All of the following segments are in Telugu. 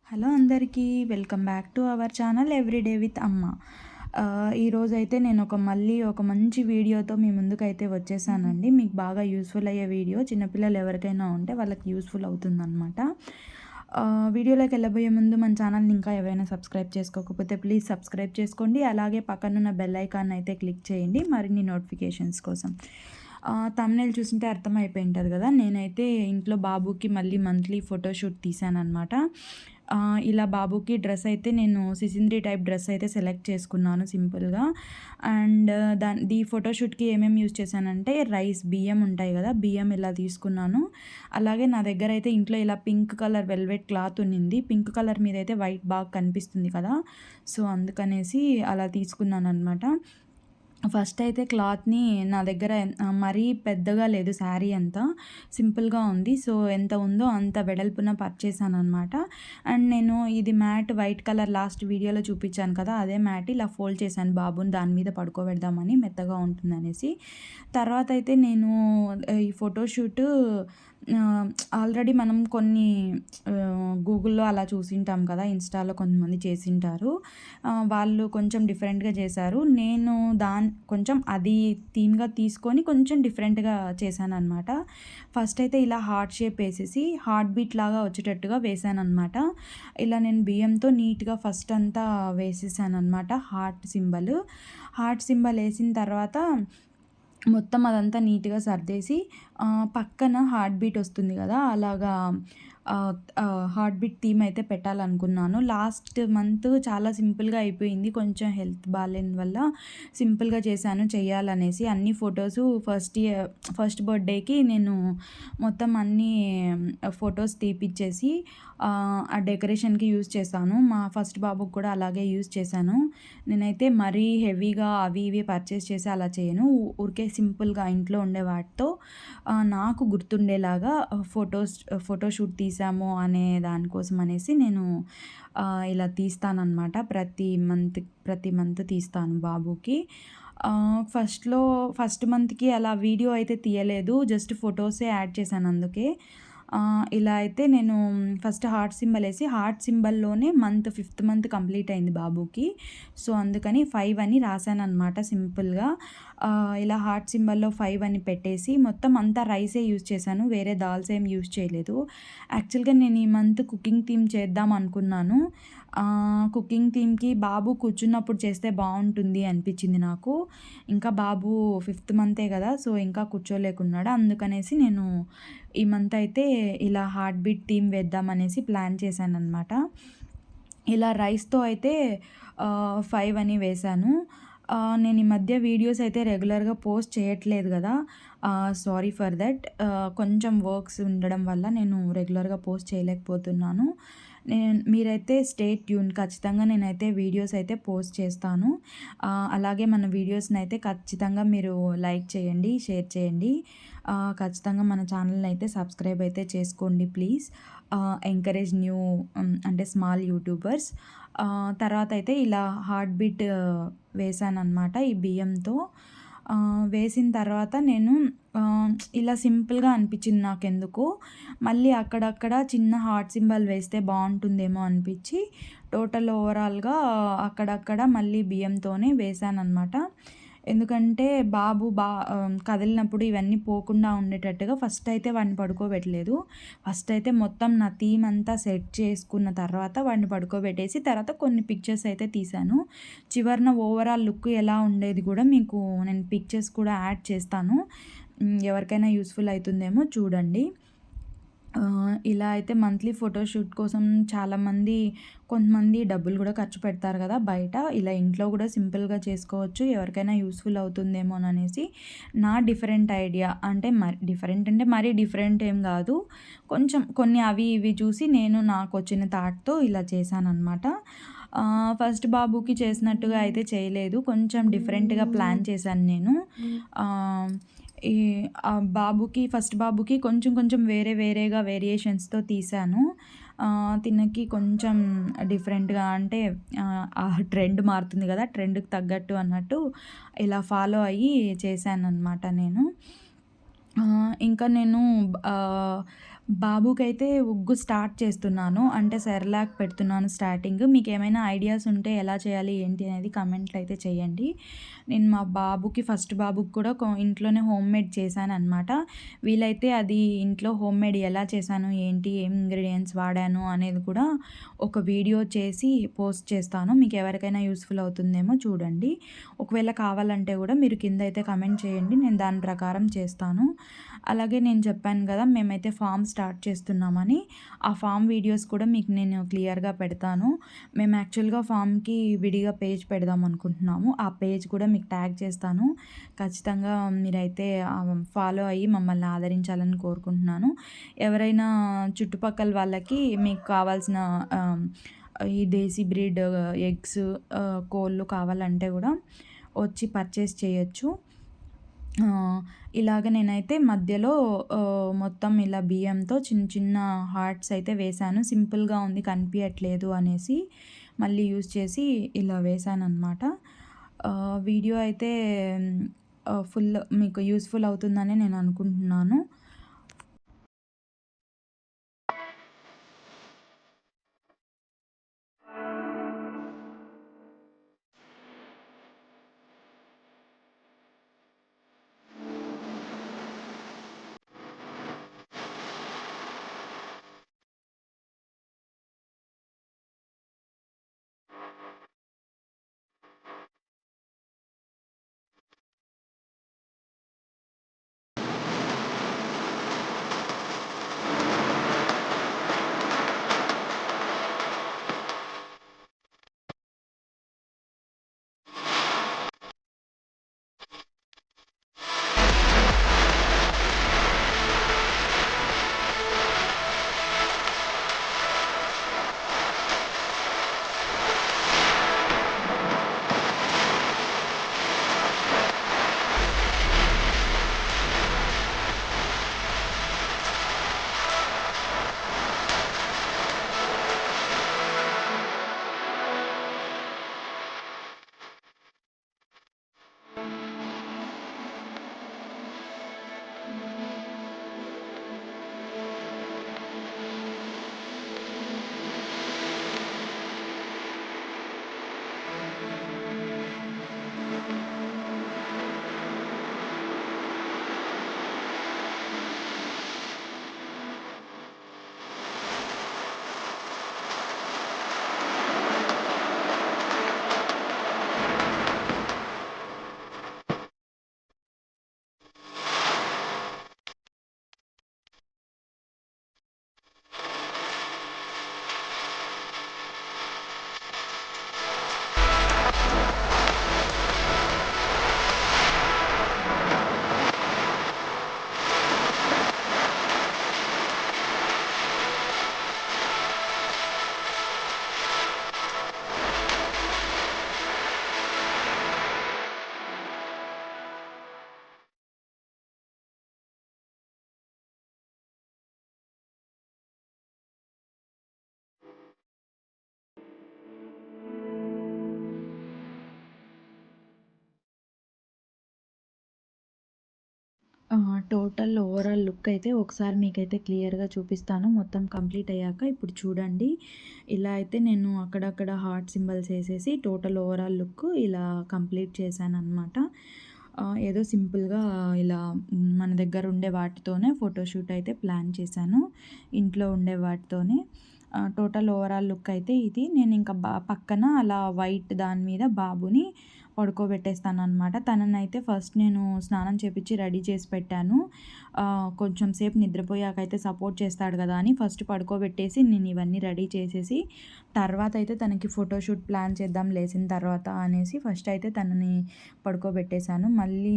హలో అందరికీ welcome back to our channel everyday with అమ్మ. ఈరోజైతే నేను మళ్ళీ ఒక మంచి వీడియోతో మీ ముందుకైతే వచ్చేసానండి. మీకు బాగా యూస్ఫుల్ అయ్యే వీడియో, చిన్నపిల్లలు ఎవరికైనా ఉంటే వాళ్ళకి యూస్ఫుల్ అవుతుందన్నమాట. వీడియోలోకి వెళ్ళబోయే ముందు మన ఛానల్ని ఇంకా ఎవరైనా సబ్స్క్రైబ్ చేసుకోకపోతే ప్లీజ్ సబ్స్క్రైబ్ చేసుకోండి. అలాగే పక్కనున్న బెల్ ఐకాన్ అయితే క్లిక్ చేయండి మరిన్ని నోటిఫికేషన్స్ కోసం. థంబ్‌నెయిల్ చూసింటే అర్థమైపోయి ఉంటుంది కదా, నేనైతే ఇంట్లో బాబుకి మళ్ళీ మంత్లీ ఫోటోషూట్ తీశానన్నమాట. ఇలా బాబుకి డ్రెస్ అయితే నేను సిసింద్రి టైప్ డ్రెస్ అయితే సెలెక్ట్ చేసుకున్నాను సింపుల్‌గా. అండ్ ఈ ఫోటోషూట్‌కి ఏమేమి యూజ్ చేశానంటే బియ్యం ఉంటాయి కదా, బియ్యం ఇలా తీసుకున్నాను. అలాగే నా దగ్గర అయితే ఇంట్లో ఇలా పింక్ కలర్ వెల్వెట్ క్లాత్ ఉన్నింది. పింక్ కలర్ మీద అయితే వైట్ బాగా కనిపిస్తుంది కదా, సో అందుకనేసి అలా తీసుకున్నానన్నమాట. ఫస్ట్ అయితే క్లాత్‌ని నా దగ్గర మరీ పెద్దగా లేదు, శారీ అంతా సింపుల్‌గా ఉంది. సో ఎంత ఉందో అంత వెడల్పున పర్చేసాననమాట. అండ్ నేను ఇది మ్యాట్ వైట్ కలర్ లాస్ట్ వీడియోలో చూపించాను కదా, అదే మ్యాట్ ఇలా ఫోల్డ్ చేశాను బాబుని దాని మీద పడుకోబెడదామని, మెత్తగా ఉంటుందనేసి. తర్వాత అయితే నేను ఈ ఫోటోషూట్ ఆల్రెడీ మనం కొన్ని గూగుల్‌లో అలా చూసింటాం కదా, ఇన్‌స్టాలో కొంతమంది చేసింటారు. వాళ్ళు కొంచెం డిఫరెంట్‌గా చేశారు. నేను కొంచెం అది థీమ్‌గా తీసుకొని కొంచెం డిఫరెంట్‌గా చేశాననమాట. ఫస్ట్ అయితే ఇలా హార్ట్ షేప్ వేసేసి హార్ట్ బీట్ లాగా వచ్చేటట్టుగా వేశాననమాట. ఇలా నేను బియ్యంతో నీట్‌గా ఫస్ట్ అంతా వేసేసాననమాట హార్ట్ సింబల్ వేసిన తర్వాత మొత్తం అదంతా నీట్‌గా సర్దేసి పక్కన హార్ట్ బీట్ వస్తుంది కదా, అలాగా హార్ట్ బీట్ థీమ్ అయితే పెట్టాలనుకున్నాను. లాస్ట్ మంత్ చాలా సింపుల్‌గా అయిపోయింది. కొంచెం హెల్త్ బాలేని వల్ల సింపుల్‌గా చేయాలనేసి అన్ని ఫొటోసు ఫస్ట్ బర్త్‌డేకి నేను మొత్తం అన్నీ ఫొటోస్ తీపిచ్చేసి ఆ డెకరేషన్‌కి యూజ్ చేశాను. మా ఫస్ట్ బాబుకి కూడా అలాగే యూజ్ చేశాను. నేనైతే మరీ హెవీగా అవి ఇవి పర్చేస్ చేసి అలా చేయను. ఊరికే సింపుల్‌గా ఇంట్లో ఉండే వాటితో నాకు గుర్తుండేలాగా ఫోటోషూట్ తీసాము అనే దానికోసం అనేసి నేను ఇలా తీస్తానన్నమాట. ప్రతి మంత్ తీస్తాను బాబుకి. ఫస్ట్ మంత్‌కి అలా వీడియో అయితే తీయలేదు, జస్ట్ ఫొటోసే యాడ్ చేశాను అందుకే. ఇలా అయితే నేను ఫస్ట్ హార్ట్ సింబల్ వేసి హార్ట్ సింబల్‌లోనే ఫిఫ్త్ మంత్ కంప్లీట్ అయింది బాబుకి. సో అందుకని 5 అని రాశాననమాట సింపుల్‌గా. ఇలా హార్ట్ సింబల్‌లో 5 అని పెట్టేసి మొత్తం అంతా రైసే యూజ్ చేశాను, వేరే దాల్స్ ఏం యూజ్ చేయలేదు. యాక్చువల్‌గా నేను ఈ మంత్ కుకింగ్ థీమ్ చేద్దాం అనుకున్నాను. కుకింగ్ థీమ్‌కి బాబు కూర్చున్నప్పుడు చేస్తే బాగుంటుంది అనిపించింది నాకు. ఇంకా బాబు ఫిఫ్త్ మంతే కదా, సో ఇంకా కూర్చోలేకున్నాడు. అందుకనేసి నేను ఈ మంత్ అయితే ఇలా హార్ట్ బీట్ థీమ్ వేద్దామనేసి ప్లాన్ చేశాననమాట. ఇలా రైస్‌తో అయితే 5 అని వేశాను. నేను ఈ మధ్య వీడియోస్ అయితే రెగ్యులర్‌గా పోస్ట్ చేయట్లేదు కదా, సారీ ఫర్ దట్. కొంచెం వర్క్స్ ఉండడం వల్ల నేను రెగ్యులర్‌గా పోస్ట్ చేయలేకపోతున్నాను. మీరైతే స్టే ట్యూన్, ఖచ్చితంగా నేనైతే వీడియోస్ అయితే పోస్ట్ చేస్తాను. అలాగే మన వీడియోస్ని అయితే ఖచ్చితంగా మీరు లైక్ చేయండి, షేర్ చేయండి. ఖచ్చితంగా మన ఛానల్ని అయితే సబ్స్క్రైబ్ అయితే చేసుకోండి ప్లీజ్. ఎంకరేజ్ అంటే స్మాల్ యూట్యూబర్స్. తర్వాత అయితే ఇలా హార్ట్ బీట్ వేసానన్నమాట ఈ బియ్యంతో. వేసిన తర్వాత నేను ఇలా సింపుల్గా అనిపించింది నాకెందుకో. మళ్ళీ అక్కడక్కడ చిన్న హార్ట్ సింబల్ వేస్తే బాగుంటుందేమో అనిపించి టోటల్ ఓవరాల్గా అక్కడక్కడ మళ్ళీ బియ్యంతోనే వేసానన్నమాట. ఎందుకంటే బాబు కదిలినప్పుడు ఇవన్నీ పోకుండా ఉండేటట్టుగా ఫస్ట్ అయితే వాడిని పడుకోబెట్టలేదు. ఫస్ట్ అయితే మొత్తం నా థీమ్ అంతా సెట్ చేసుకున్న తర్వాత వాడిని పడుకోబెట్టేసి తర్వాత కొన్ని పిక్చర్స్ అయితే తీశాను. చివరన ఓవరాల్ లుక్ ఎలా ఉండేది కూడా మీకు నేను పిక్చర్స్ కూడా యాడ్ చేస్తాను. ఎవరికైనా యూస్ఫుల్ అవుతుందేమో చూడండి. ఇలా అయితే మంత్లీ ఫోటోషూట్ కోసం కొంతమంది డబ్బులు కూడా ఖర్చు పెడతారు కదా బయట. ఇలా ఇంట్లో కూడా సింపుల్గా చేసుకోవచ్చు, ఎవరికైనా యూస్ఫుల్ అవుతుందేమోననేసి నా డిఫరెంట్ ఐడియా. అంటే మరీ డిఫరెంట్ ఏం కాదు, కొంచెం కొన్ని అవి ఇవి చూసి నేను నాకు వచ్చిన థాట్‌తో ఇలా చేశానన్నమాట. ఫస్ట్ బాబుకి చేసినట్టుగా అయితే చేయలేదు, కొంచెం డిఫరెంట్‌గా ప్లాన్ చేశాను నేను. ఈ ఫస్ట్ బాబుకి కొంచెం కొంచెం వేరేగా వేరియేషన్స్‌తో తీశాను. తినకి కొంచెం డిఫరెంట్‌గా, అంటే ఆ ట్రెండ్ మారుతుంది కదా, ట్రెండ్‌కి తగ్గట్టు అన్నట్టు ఇలా ఫాలో అయ్యి చేశానన్నమాట నేను. ఇంకా నేను బాబుకైతే ఉగ్గు స్టార్ట్ చేస్తున్నాను. అంటే సెర్లాక్ పెడుతున్నాను స్టార్టింగ్. మీకేమైనా ఐడియాస్ ఉంటే ఎలా చేయాలి ఏంటి అనేది కామెంట్‌లో అయితే చేయండి. నేను మా బాబుకి ఫస్ట్ బాబుకి కూడా ఇంట్లోనే హోమ్‌మేడ్ చేశాననమాట. వీలైతే అది ఇంట్లో హోమ్‌మేడ్ ఎలా చేశాను, ఏంటి, ఏం ఇంగ్రీడియెంట్స్ వాడాను అనేది కూడా ఒక వీడియో చేసి పోస్ట్ చేస్తాను. మీకెవరికైనా యూజ్‌ఫుల్ అవుతుందేమో చూడండి. ఒకవేళ కావాలంటే కూడా మీరు కింద అయితే కామెంట్ చేయండి. నేను దాని ప్రకారం చేస్తాను. అలాగే నేను చెప్పాను కదా! మేమైతే ఫార్మ్ స్టార్ట్ చేస్తున్నామని. ఆ ఫార్మ్ వీడియోస్ కూడా మీకు నేను క్లియర్‌గా పెడతాను. మేము యాక్చువల్‌గా ఫార్మ్‌కి విడిగా పేజ్ పెడదాం అనుకుంటున్నాము. ఆ పేజ్ కూడా మీకు ట్యాగ్ చేస్తాను. ఖచ్చితంగా మీరైతే ఫాలో అయ్యి మమ్మల్ని ఆదరించాలని కోరుకుంటున్నాను. ఎవరైనా చుట్టుపక్కల వాళ్ళకి మీకు కావాల్సిన ఈ దేశీ బ్రీడ్ ఎగ్స్, కోళ్ళు కావాలంటే కూడా వచ్చి పర్చేస్ చేయొచ్చు. ఇలాగ నేనైతే మధ్యలో మొత్తం ఇలా బియ్యంతో చిన్న చిన్న హార్ట్స్ అయితే వేశాను. సింపుల్‌గా ఉంది కనిపియట్లేదు అనేసి మళ్ళీ యూజ్ చేసి ఇలా వేశాననమాట. వీడియో అయితే ఫుల్ మీకు యూజ్‌ఫుల్ అవుతుందని నేను అనుకుంటున్నాను. టోటల్ ఓవరాల్ లుక్ అయితే ఒకసారి మీకైతే క్లియర్‌గా చూపిస్తాను. మొత్తం కంప్లీట్ అయ్యాక ఇప్పుడు చూడండి. ఇలా అయితే నేను అక్కడక్కడ హార్ట్ సింబల్స్ ఏసేసి టోటల్ ఓవరాల్ లుక్ ఇలా కంప్లీట్ చేశాననమాట. ఏదో సింపుల్‌గా ఇలా మన దగ్గర ఉండే వాటితోనే ఫోటోషూట్ అయితే ప్లాన్ చేశాను. ఇంట్లో ఉండే వాటితోనే. టోటల్ ఓవరాల్ లుక్ అయితే ఇది. నేను ఇంకా పక్కన అలా వైట్ దాని మీద బాబుని పడుకోబెట్టేస్తాననమాట. తననైతే ఫస్ట్ నేను స్నానం చేపిచ్చి రెడీ చేసి పెట్టాను. కొంచెం సేపు నిద్రపోయాకైతే సపోర్ట్ చేస్తాడు కదా అని ఫస్ట్ పడుకోబెట్టేసి నేను ఇవన్నీ రెడీ చేసేసి, తర్వాత అయితే తనకి ఫోటోషూట్ ప్లాన్ చేద్దాం లేసిన తర్వాత అనేసి ఫస్ట్ అయితే తనని పడుకోబెట్టేశాను. మళ్ళీ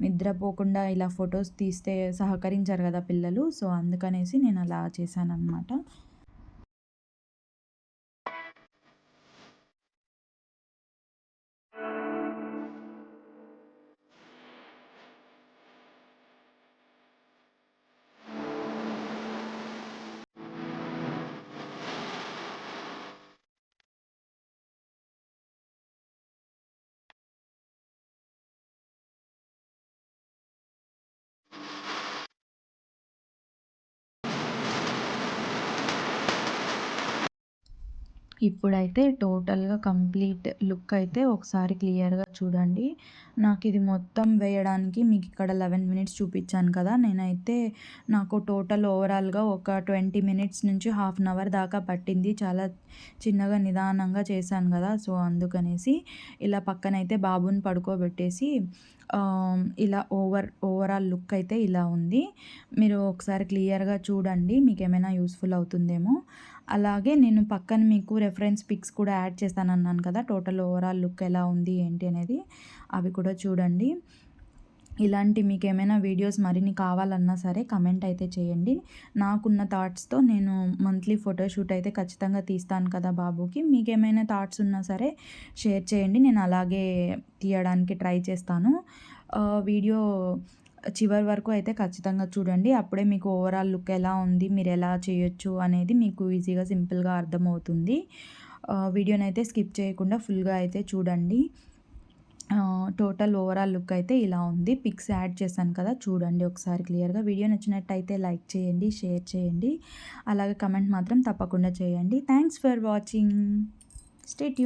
నిద్రపోకుండా ఇలా ఫొటోస్ తీస్తే సహకరించరు కదా పిల్లలు. సో, అందుకనేసి నేను అలా చేశాననమాట. ఇప్పుడైతే టోటల్‌గా కంప్లీట్ లుక్ అయితే ఒకసారి క్లియర్‌గా చూడండి. నాకిది మొత్తం వేయడానికి మీకిక్కడ 11 మినిట్స్ చూపిచ్చాను కదా! నేనైతే నాకు టోటల్ ఓవరాల్‌గా ఒక 20 మినిట్స్ నుంచి హాఫ్ అన్ అవర్ దాకా పట్టింది. చాలా చిన్నగా నిదానంగా చేశాను గదా! సో, అందుకనేసి ఇలా పక్కనైతే బాబుని పడుకోబెట్టేసి ఇలా ఓవరాల్ లుక్ అయితే ఇలా ఉంది. మీరు ఒకసారి క్లియర్‌గా చూడండి. మీకేమైనా యూజ్‌ఫుల్ అవుతుందేమో. అలాగే నేను పక్కన మీకు రెఫరెన్స్ పిక్స్ కూడా యాడ్ చేస్తానన్నాను కదా! టోటల్ ఓవరాల్ లుక్ ఎలా ఉంది ఏంటి అనేది. అవి కూడా చూడండి. ఇలాంటి మీకేమైనా వీడియోస్ మరిన్ని కావాలన్నా సరే కమెంట్ అయితే చేయండి. నాకున్న థాట్స్‌తో నేను మంత్లీ ఫోటోషూట్ అయితే ఖచ్చితంగా తీస్తాను కదా బాబుకి. మీకేమైనా థాట్స్ ఉన్నా సరే షేర్ చేయండి. నేను అలాగే తీయడానికి ట్రై చేస్తాను. వీడియో చివరి వరకు అయితే ఖచ్చితంగా చూడండి. అప్పుడే మీకు ఓవరాల్ లుక్ ఎలా ఉంది, మీరెలా చేయొచ్చు అనేది మీకు ఈజీగా, సింపుల్‌గా అర్థమవుతుంది. వీడియోనైతే స్కిప్ చేయకుండా ఫుల్‌గా అయితే చూడండి. టోటల్ ఓవరాల్ లుక్ అయితే ఇలా ఉంది. పిక్స్ యాడ్ చేశాను కదా! చూడండి ఒకసారి క్లియర్‌గా. వీడియో నచ్చినట్టయితే లైక్ చేయండి, షేర్ చేయండి. అలాగే కమెంట్ మాత్రం తప్పకుండా చేయండి. Thanks for watching. Stay tune.